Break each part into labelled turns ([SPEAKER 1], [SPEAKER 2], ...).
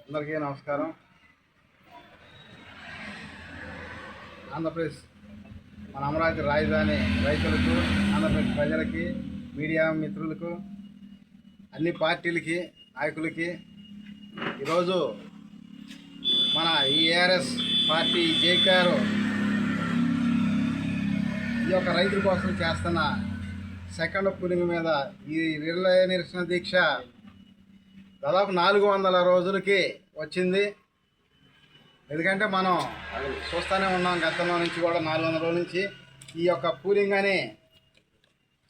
[SPEAKER 1] అందరికీ నమస్కారం. ఆంధ్రప్రదేశ్ మన అమరావతి రాజధాని రైతులకు, ఆంధ్రప్రదేశ్ ప్రజలకి, మీడియా మిత్రులకు, అన్ని పార్టీలకి, నాయకులకి ఈరోజు మన ఈ ఏఆర్ఎస్ పార్టీ జేకేఆర్ ఈ యొక్క రైతుల కోసం చేస్తున్న సెకండ్ కూలింగ్ మీద ఈ రిలే నిరసన దీక్ష దాదాపు 400 రోజులకి వచ్చింది. ఎందుకంటే మనం చూస్తూనే ఉన్నాం, గతంలో నుంచి కూడా 400 రోజుల నుంచి ఈ యొక్క కూలింగ్ అని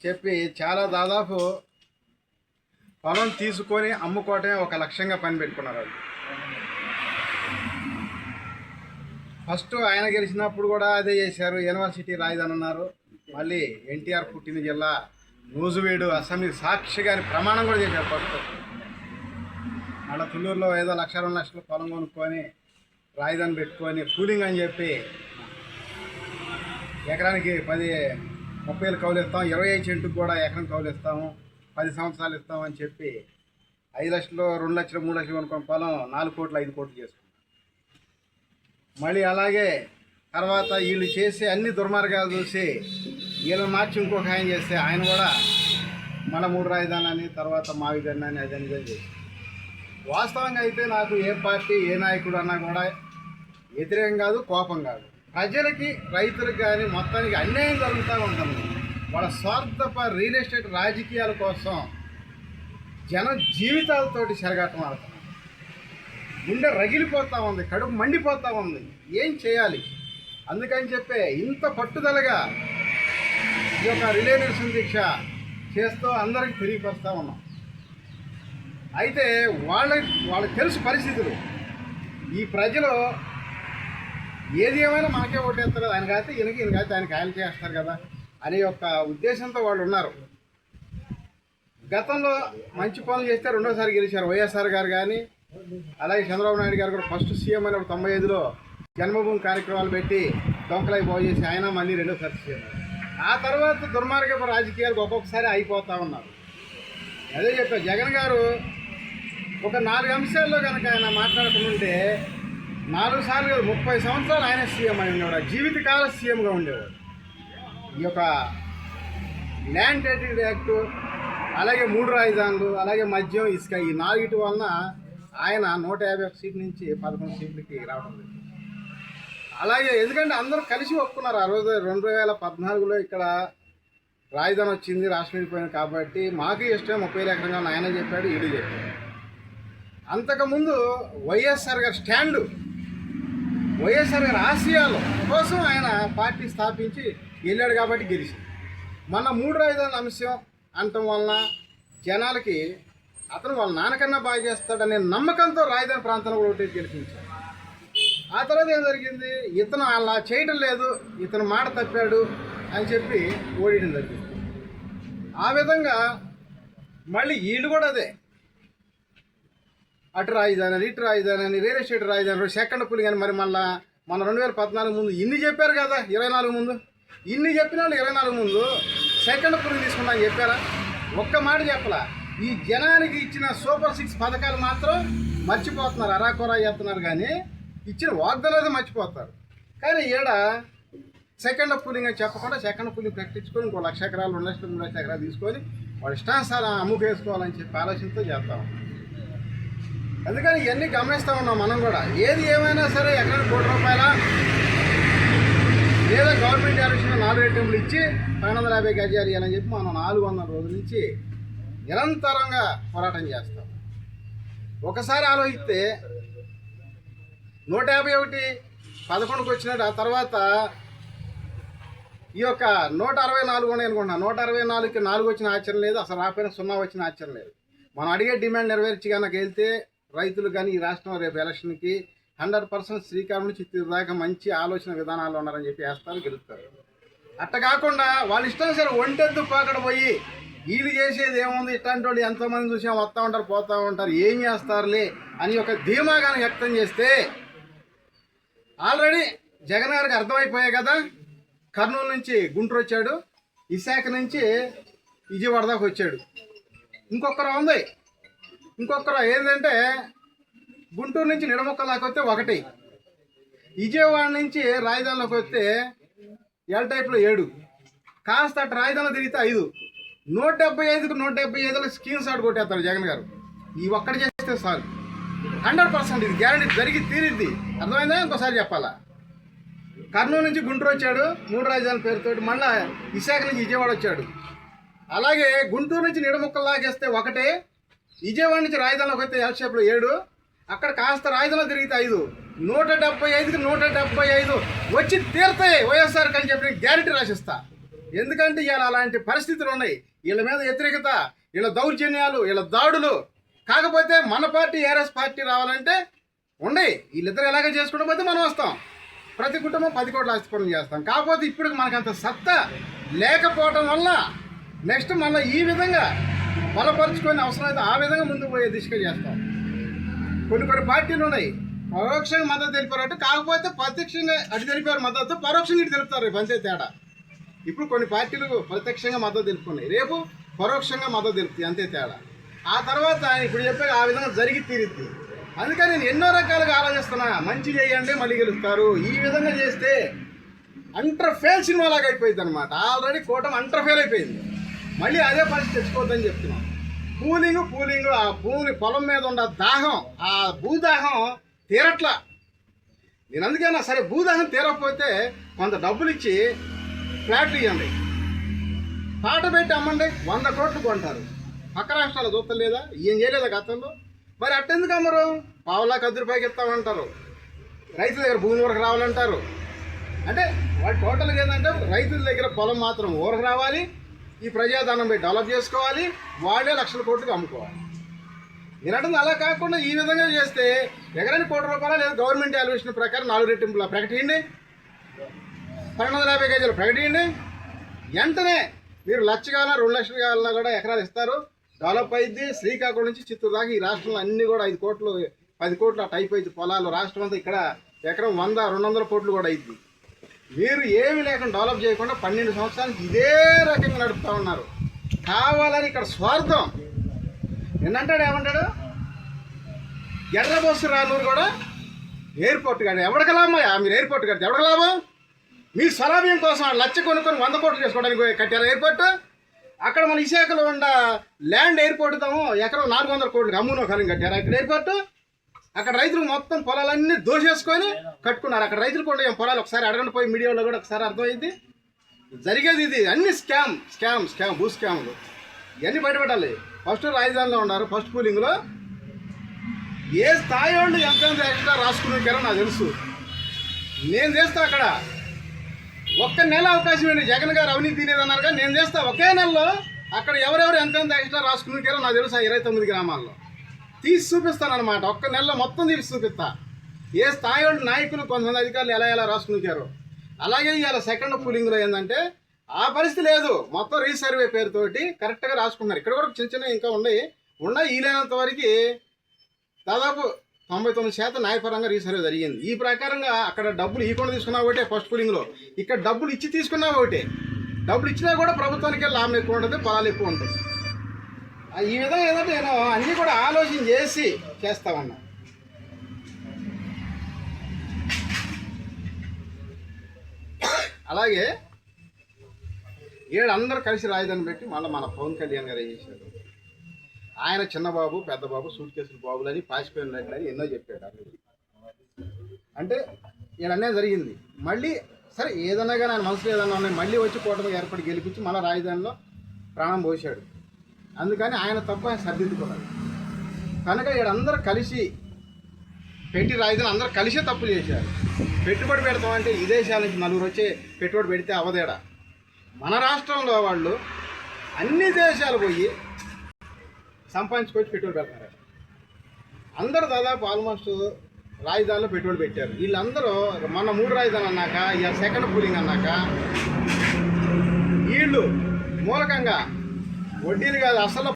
[SPEAKER 1] చెప్పి చాలా దాదాపు పొలం తీసుకొని అమ్ముకోవటమే ఒక లక్ష్యంగా పని పెట్టుకున్నారు. వాళ్ళు ఫస్ట్ ఆయన గెలిచినప్పుడు కూడా అదే చేశారు. యూనివర్సిటీ రాజధాని అన్నారు. మళ్ళీ ఎన్టీఆర్ పుట్టిన జిల్లా నూజివీడు అసెంబ్లీ సాక్షిగా ప్రమాణం కూడా చేశారు. ఫస్ట్ అలా తుళ్ళూరులో ఏదో 1-2 లక్షలు పొలం కొనుక్కొని రాజధాని పెట్టుకొని కూలింగ్ అని చెప్పి ఎకరానికి 30,000 కౌలు ఇస్తాం, 25 సెంటుకు కూడా ఎకరం కౌలు ఇస్తాము, 10 సంవత్సరాలు ఇస్తామని చెప్పి 5 లక్షలు, 2 లక్షలు, 3 లక్షలు కొనుక్కొని పొలం 4 కోట్లు 5 కోట్లు చేసుకున్నాం. మళ్ళీ అలాగే తర్వాత వీళ్ళు చేసి అన్ని దుర్మార్గాలు చూసి వీళ్ళని మార్చి ఇంకొక ఆయన చేస్తే ఆయన కూడా మన 3 రాజధాని అని, తర్వాత మావిధని అని అదని చేసి వాస్తవంగా అయితే నాకు ఏ పార్టీ ఏ నాయకుడు అన్నా కూడా వ్యతిరేకం కాదు, కోపం కాదు. ప్రజలకి, రైతులకు కానీ మొత్తానికి అన్యాయం జరుగుతూ ఉంటుంది. వాళ్ళ స్వార్థప రియల్ ఎస్టేట్ రాజకీయాల కోసం జనం జీవితాలతోటి చెరగాటం ఆడుతున్నారు. గుండె రగిలిపోతూ ఉంది, కడుపు మండిపోతూ ఉంది. ఏం చేయాలి? అందుకని చెప్పే ఇంత పట్టుదలగా ఈ యొక్క రిలే నిరసన దీక్ష చేస్తూ అందరికీ తెలియపరుస్తూ ఉన్నాం. అయితే వాళ్ళకి తెలుసు పరిస్థితులు. ఈ ప్రజలు ఏది ఏమైనా మనకే ఓటేస్తారు కదా, ఆయన కాకపోతే ఈయన కాకపోతే ఆయన కాయలు చేస్తారు కదా అనే యొక్క ఉద్దేశంతో వాళ్ళు ఉన్నారు. గతంలో మంచి పనులు చేస్తే రెండోసారి గెలిచారు వైఎస్ఆర్ గారు కానీ, అలాగే చంద్రబాబు నాయుడు గారు కూడా ఫస్ట్ సీఎం అయినప్పుడు 95లో జన్మభూమి కార్యక్రమాలు పెట్టి దొంకలై బాగు చేసి ఆయన మళ్ళీ రెండోసారి సీఎం. ఆ తర్వాత దుర్మార్గపు రాజకీయాలకు ఒక్కొక్కసారి అయిపోతూ ఉన్నారు. అదే చెప్పారు జగన్ గారు ఒక 4 అంశాల్లో కనుక ఆయన మాట్లాడుకుంటుంటే 4 సార్లు 30 సంవత్సరాలు ఆయన సీఎం అయి ఉండేవాడు, జీవితకాల సీఎంగా ఉండేవాడు. ఈ యొక్క ల్యాండ్ టైటిల్ యాక్టు, అలాగే 3 రాజధానులు, అలాగే మద్యం, ఇసుక, ఈ 4 వలన ఆయన 151 సీట్ల నుంచి 11 సీట్లకి రావడం జరిగింది. అలాగే ఎందుకంటే అందరూ కలిసి ఒప్పుకున్నారు. ఆ రోజు 2014లో ఇక్కడ రాజధాని వచ్చింది, రాష్ట్రం వెళ్ళిపోయింది కాబట్టి మాకు ఇష్టం 30,000 ఎకరంగా ఆయన చెప్పాడు, ఈడు చెప్పాడు. అంతకుముందు వైఎస్ఆర్ గారి స్టాండు, వైఎస్ఆర్ గారి ఆశయాల కోసం ఆయన పార్టీ స్థాపించి వెళ్ళాడు కాబట్టి గెలిచింది. మన 3 రాజధానుల అంశం అనటం వలన జనాలకి అతను వాళ్ళ నాన్నకన్నా బాగా చేస్తాడనే నమ్మకంతో రాజధాని ప్రాంతంలో కూడా ఒకటి గెలిపించాడు. ఆ తర్వాత ఏం జరిగింది? ఇతను అలా చేయడం లేదు, ఇతను మాట తప్పాడు అని చెప్పి ఓడియడం జరిగింది. ఆ విధంగా మళ్ళీ వీళ్ళు కూడా అదే అటు రాజధాని అని, ఇటు రాజధాని అని, రియల్ ఎస్టేట్ రాజధాని, సెకండ్ కూలింగ్ అని. మరి మళ్ళీ మన 2014 ముందు ఇన్ని చెప్పారు కదా, 24 ముందు ఇన్ని చెప్పిన వాళ్ళు 24 ముందు సెకండ్ కూలింగ్ తీసుకున్నా చెప్పారా? ఒక్క మాట చెప్పలా. ఈ జనానికి ఇచ్చిన సూపర్ 6 పథకాలు మాత్రం మర్చిపోతున్నారు, అరాకొరా చేస్తున్నారు. కానీ ఇచ్చిన వాగ్దానాలు మర్చిపోతారు. కానీ ఈడ సెకండ్ కూలింగ్ అని చెప్పకుండా సెకండ్ కూలింగ్ ప్రకటించుకొని 1 లక్ష ఎకరాలు, 2 లక్షలు, 3 లక్షల ఎకరాలు తీసుకొని వాడు ఇష్టానుసారం అమ్ముకేసుకోవాలని చెప్పి ఆలోచనతో చేస్తాం. అందుకని ఇవన్నీ గమనిస్తూ ఉన్నాం మనం కూడా. ఏది ఏమైనా సరే ఎకరానికి ₹1 లేదా గవర్నమెంట్ ఎలక్షన్ 4 రేటింగ్లు ఇచ్చి 250 గజాలు ఇవ్వాలని చెప్పి మనం 400 రోజుల నుంచి నిరంతరంగా పోరాటం చేస్తాం. ఒకసారి ఆలోచిస్తే 151 11కు వచ్చినట్టు, ఆ తర్వాత ఈ యొక్క 164 ఉన్నాయి అనుకుంటున్నాను. 164కి 4 వచ్చిన ఆశ్చర్యం లేదు, అసలు రాకపోయినా 0 వచ్చిన ఆశ్చర్యం లేదు. మనం అడిగే డిమాండ్ నెరవేర్చి కనుక వెళ్తే రైతులు కానీ ఈ రాష్ట్రం రేపు ఎలక్షన్కి 100% శ్రీకారం నుంచి దాకా మంచి ఆలోచన విధానాలు ఉన్నారని చెప్పి వేస్తారు, గెలుస్తారు. అట్ట కాకుండా వాళ్ళు ఇష్టం సరే ఒంటెద్దు పాకడ పోయి వీళ్ళు చేసేది ఏముంది, ఇట్లాంటి వాళ్ళు ఎంతోమంది చూసాం, వస్తూ ఉంటారు, పోతూ ఉంటారు, ఏం చేస్తారులే అని ఒక ధీమాగాను వ్యక్తం చేస్తే ఆల్రెడీ జగన్ గారికి అర్థమైపోయాయి కదా. కర్నూలు నుంచి గుంటూరు వచ్చాడు, విశాఖ నుంచి విజయవాడ దాకా వచ్చాడు. ఇంకొకరు ఉంది, ఇంకొకరు ఏంటంటే గుంటూరు నుంచి నిడముక్కలాకి వస్తే 1, విజయవాడ నుంచి రాజధానిలోకి వస్తే ఎల్ టైప్లో 7, కాస్త అటు రాజధానిలో తిరిగితే 5, 175కు 175 స్కీమ్ షాట్ కొట్టేస్తారు జగన్ గారు. ఈ ఒక్కటి చేస్తే చాలు, 100% ఇది గ్యారంటీ జరిగి తీరిద్ది. అర్థమైందా? ఇంకోసారి చెప్పాలా. కర్నూలు నుంచి గుంటూరు వచ్చాడు 3 రాజధానుల పేరుతో, మళ్ళీ విశాఖ నుంచి విజయవాడ వచ్చాడు. అలాగే గుంటూరు నుంచి నిడముక్కలు లాగేస్తే 1, విజయవాడ నుంచి రాజధానిలోకి వస్తే ఎల్ షేప్లో 7, అక్కడ కాస్త రాజధానిలో తిరిగితే 5, 175కి 175 వచ్చి తీరుతాయి వైఎస్ఆర్ అని చెప్పి గ్యారంటీ రాసిస్తా. ఎందుకంటే ఇవాళ అలాంటి పరిస్థితులు ఉన్నాయి. వీళ్ళ మీద వ్యతిరేకత, వీళ్ళ దౌర్జన్యాలు, వీళ్ళ దాడులు. కాకపోతే మన పార్టీ ఏఆర్ఎస్ పార్టీ రావాలంటే ఉండయి. వీళ్ళిద్దరు ఎలాగ చేసుకుంటూ పోతే మనం వస్తాం. ప్రతి కుటుంబం 10 కోట్ల ఆస్తి పనులు చేస్తాం. కాకపోతే ఇప్పుడు మనకంత సత్తా లేకపోవడం వల్ల నెక్స్ట్ మళ్ళీ ఈ విధంగా బలపరుచుకొని అవసరమైతే ఆ విధంగా ముందుకు పోయే దిశగా చేస్తాం. కొన్ని పార్టీలు ఉన్నాయి పరోక్షంగా మద్దతు తెలిపారు, కాకపోతే ప్రత్యక్షంగా అటు తెలిపారు మద్దతు, పరోక్షంగా ఇటు తెలుపుతారు. రేపు అంతే తేడా. ఇప్పుడు కొన్ని పార్టీలు ప్రత్యక్షంగా మద్దతు తెలుపుకున్నాయి, రేపు పరోక్షంగా మద్దతు తెలుపుతాయి, అంతే తేడా. ఆ తర్వాత ఇప్పుడు చెప్పే ఆ విధంగా జరిగి తీరుద్ది. అందుకని నేను ఎన్నో రకాలుగా ఆలోచిస్తున్నా. మంచి చేయండి మళ్ళీ గెలుస్తారు. ఈ విధంగా చేస్తే అంటర్ఫెయిల్ సినిమా లాగా అయిపోయింది అనమాట. ఆల్రెడీ కూటమి అంటర్ఫెయిల్ అయిపోయింది. మళ్ళీ అదే పరిస్థితి తెచ్చుకోవద్దని చెప్తున్నాం. పూలింగ్ ఆ పొలం మీద ఉన్న దాహం, ఆ భూదాహం తీరట్లా. నేను అందుకైనా సరే భూదాహం తీరకపోతే కొంత డబ్బులు ఇచ్చి ఫ్లాట్లు ఇవ్వండి, పాట పెట్టి అమ్మండి, 100 కోట్లు కొంటారు. పక్క రాష్ట్రాలు చూస్తలేదా? ఏం చేయలేదా గతంలో? మరి అట్టెందుకు అమ్మరు? పావులాకి 10 రూపాయలకి ఇస్తామంటారు, రైతుల దగ్గర భూమి ఊరకు రావాలంటారు. అంటే వాళ్ళు టోటల్గా ఏంటంటే రైతుల దగ్గర పొలం మాత్రం ఊరకు రావాలి, ఈ ప్రజాధనం పెట్టి డెవలప్ చేసుకోవాలి, వాళ్ళే లక్షల కోట్లకు అమ్ముకోవాలి. నేనంటుంది అలా కాకుండా ఈ విధంగా చేస్తే ఎకరానికి ₹1 లేదా గవర్నమెంట్ వాల్యుయేషన్ ప్రకారం 4 రెట్టింపుల ప్రకటించండి, 1250 గజాలు ప్రకటించండి. వెంటనే మీరు 1 లక్ష కావాలన్నా 2 లక్షలు కావాలన్నా కూడా ఎకరాలు ఇస్తారు, డెవలప్ అయింది. శ్రీకాకుళం నుంచి చిత్తూరు దాకా ఈ రాష్ట్రంలో అన్నీ కూడా 5 కోట్లు 10 కోట్లు అటు అయిపోయింది పొలాలు. రాష్ట్రం అంతా ఇక్కడ ఎకరం 100-200 కోట్లు కూడా అయింది. మీరు ఏమి లేకుండా డెవలప్ చేయకుండా 12 సంవత్సరానికి ఇదే రకంగా నడుపుతూ ఉన్నారు. కావాలని ఇక్కడ స్వార్థం. నిన్నంటాడు ఏమంటాడు, ఎర్రబస్సు రానూరు కూడా ఎయిర్పోర్ట్ కాదు ఎవరికి లాభం? మీరు ఎయిర్పోర్ట్ కడితే ఎవరికి లాభం? మీ స్వలాభ్యం కోసం 1 లక్ష కొనుక్కొని 100 కోట్లు చేసుకోవడానికి కట్టారు ఎయిర్పోర్ట్. అక్కడ మన విశాఖలో ఉన్న ల్యాండ్ ఎయిర్పోర్ట్ తాము ఎకరం 400 కోట్లకి అమ్మునో కాలం కట్టారు అక్కడ ఎయిర్పోర్ట్. అక్కడ రైతులు మొత్తం పొలాలన్నీ దోషేసుకొని కట్టుకున్నారు. అక్కడ రైతులు కూడా పొలాలు ఒకసారి అడగండి, పోయి మీడియాలో కూడా ఒకసారి అర్థమైంది. జరిగేది ఇది అన్ని స్కామ్ భూ స్కామ్లు ఇవన్నీ బయటపడాలి. ఫస్ట్ రాజధానిలో ఉన్నారు, ఫస్ట్ కూలింగ్లో ఏ స్థాయి వాళ్ళు ఎంత ఎక్స్ట్రా రాసుకున్నారో నాకు తెలుసు. నేను చేస్తా అక్కడ 1 నెల అవకాశం ఏంటి? జగన్ గారు అవినీతి లేదన్నారు కానీ నేను చేస్తా ఒకే నెలలో అక్కడ ఎవరెవరు ఎంతెంత ఎక్స్ట్రా రాసుకున్నారో నాకు తెలుసు. 29 గ్రామాల్లో తీసి చూపిస్తాను అనమాట. 1 నెలలో మొత్తం తీసి చూపిస్తా. ఏ స్థాయి వాళ్ళు నాయకులు కొంతమంది అధికారులు ఎలా రాసుకున్నారో. అలాగే ఇవాళ సెకండ్ పూలింగ్లో ఏంటంటే ఆ పరిస్థితి లేదు. మొత్తం రీసర్వే పేరుతోటి కరెక్ట్గా రాసుకున్నారు. ఇక్కడ కూడా చిన్న ఇంకా ఉన్నాయి. వీలైనంత వరకు దాదాపు 99% న్యాయపరంగా రీసర్వే జరిగింది. ఈ ప్రకారంగా అక్కడ డబ్బులు ఇవ్వకుండా తీసుకున్నా ఒకటే ఫస్ట్ పూలింగ్లో, ఇక్కడ డబ్బులు ఇచ్చి తీసుకున్నా ఒకటే. డబ్బులు ఇచ్చినా కూడా ప్రభుత్వానికే లాభం ఎక్కువ ఉంటుంది, పొలాలు ఎక్కువ ఉంటాయి. ఈ విధంగా ఏదంటే నేను అన్నీ కూడా ఆలోచన చేసి చేస్తా ఉన్నా. అలాగే అందరూ కలిసి రాజధాని పెట్టి మళ్ళీ మన పవన్ కళ్యాణ్ గారు ఏం చేశారు? ఆయన చిన్నబాబు పెద్దబాబు సూట్ కేసులు బాబులని పాసిపోయినట్లని ఎన్నో చెప్పాడు. అంటే వీళ్ళనే జరిగింది. మళ్ళీ సరే ఏదన్నా కానీ ఆయన మనసులో ఏదన్నా ఉన్నాయి, మళ్ళీ వచ్చి కూటమి ఏర్పడి గెలిపించి మళ్ళీ రాజధానిలో ప్రాణం పోసాడు. అందుకని ఆయన తప్ప ఆయన సర్దిద్దుకోవాలి. కనుక వీళ్ళందరూ కలిసి పెట్టి రాజధాని అందరూ కలిసే తప్పులు చేశారు. పెట్టుబడి పెడతామంటే ఈ దేశాల నుంచి 4 వచ్చి పెట్టుబడి పెడితే అవదేడా. మన రాష్ట్రంలో వాళ్ళు అన్ని దేశాలు పోయి సంపాదించుకొచ్చి పెట్టుబడి పెడతారు. అందరూ దాదాపు ఆల్మోస్ట్ రాజధానిలో పెట్టుబడి పెట్టారు. వీళ్ళందరూ మొన్న 3 రాజధాని అన్నాక ఇక సెకండ్ పూలింగ్ అన్నాక వీళ్ళు మూలకంగా వడ్డీలు కాదు అసలు